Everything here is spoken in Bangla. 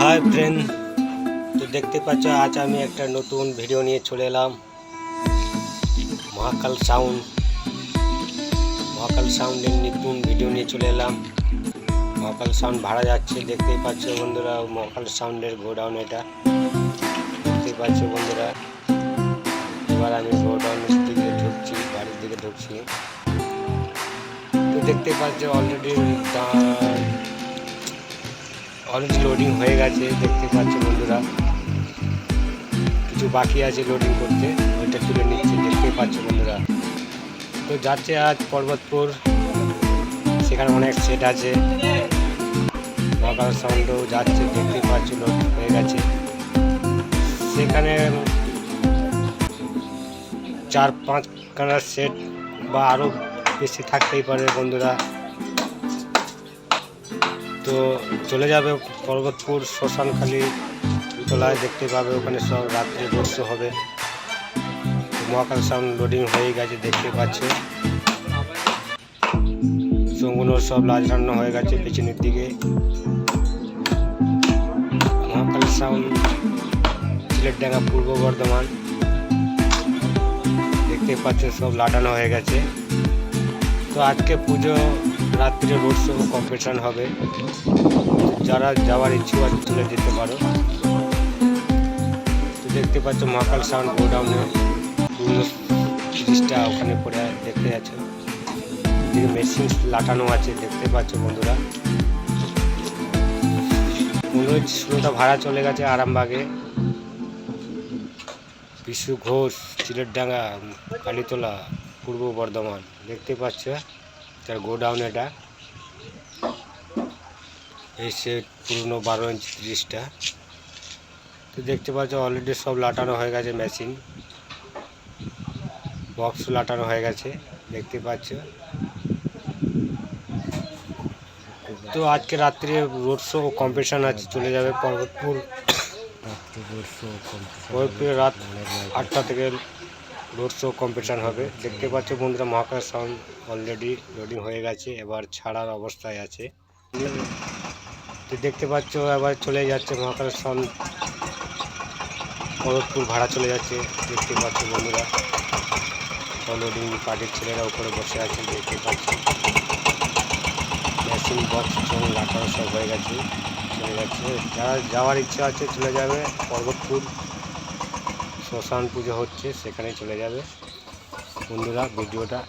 হাই ফ্রেন্ড, তো দেখতে পাচ্ছ আজ আমি একটা নতুন ভিডিও নিয়ে চলে এলাম। মহাকাল সাউন্ডের নতুন ভিডিও নিয়ে চলে এলাম। মহাকাল সাউন্ড ভাড়া যাচ্ছে, দেখতেই পাচ্ছ বন্ধুরা। মহাকাল সাউন্ডের গোডাউন এটা, দেখতেই পাচ্ছ বন্ধুরা। এবার আমি গোডাউনের দিকে ঢুকছি, বাড়ির দিকে ঢুকছি। তো দেখতে পাচ্ছ অলরেডি লোডিং হয়ে গেছে, দেখতে পাচ্ছ বন্ধুরা। কিছু বাকি আছে লোডিং করতে, ওইটা তুলে নিচ্ছে, দেখতে পাচ্ছ বন্ধুরা। তো যাচ্ছে আজ পর্বতপুর, সেখানে অনেক সেট আছে। মহাকাল সাউন্ডও যাচ্ছে, দেখতে পাচ্ছ লোড হয়ে গেছে। সেখানে 4-5 খানার সেট বা আরও বেশি থাকতেই পারে বন্ধুরা। তো চলে যাবে পর্বতপুর শ্মশানখালি তলায়, দেখতে পাবে ওখানে সব রাত্রে রোড শো হবে। মহাকাল সাউন্ড লোডিং হয়ে গেছে, দেখতে পাচ্ছ। চোঙগুলো সব লাজরান্ন হয়ে গেছে পিছনের দিকে। মহাকাল সাউন্ড সিলেটডাঙ্গা, পূর্ব বর্ধমান, দেখতে পাচ্ছ সব লাটানো হয়ে গেছে। তো আজকে পুজো রাত্রে রোড শো কম্পিটিশন হবে, যারা যাওয়ার ইচ্ছু আছে চলে যেতে পারো। তো দেখতে পাচ্ছ মহাকাল সাউন্ড গোডাউনে পুরনো জিনিসটা ওখানে পড়ে দেখতে যাচ্ছ। এদিকে মেশিন লাটানো আছে, দেখতে পাচ্ছ বন্ধুরা। 15-16টা ভাড়া চলে গেছে আরামবাগে। বিশু ঘোষ, সিলেটডাঙ্গা, কালীতলা, পূর্ব বর্ধমান, দেখতে পাচ্ছ তার গোডাউন এটা। এই সেট পুরনো 12 ইঞ্চি 30টা। তো দেখতে পাচ্ছ অলরেডি সব লাটানো হয়ে গেছে, মেশিন বক্স লাটানো হয়ে গেছে, দেখতে পাচ্ছ। তো আজকে রাত্রে রোড শো কম্পিটিশন আছে, চলে যাবে পর্বতপুর। রাত 8টা থেকে রোড শো কম্পিটিশন হবে, দেখতে পাচ্ছ বন্ধুরা। মহাকাল সাউন্ড অলরেডি লোডিং হয়ে গেছে, এবার ছাড়ার অবস্থায় আছে। তো দেখতে পাচ্ছ এবার চলে যাচ্ছে মহাকাল সাউন্ড পর্বতপুর ভাড়া চলে যাচ্ছে, দেখতে পাচ্ছ বন্ধুরা। লোডিং পার্টির ছেলেরা উপরে বসে আছে, দেখতে পাচ্ছ। মেশিন বক্স এবং লাটানো সব হয়ে গেছে, চলে যাচ্ছে। যারা যাওয়ার ইচ্ছা আছে চলে যাবে পর্বতপুর, শ্মশান পুজো হচ্ছে, সেখানে চলে যাবে বন্ধুরা। ভিডিওটা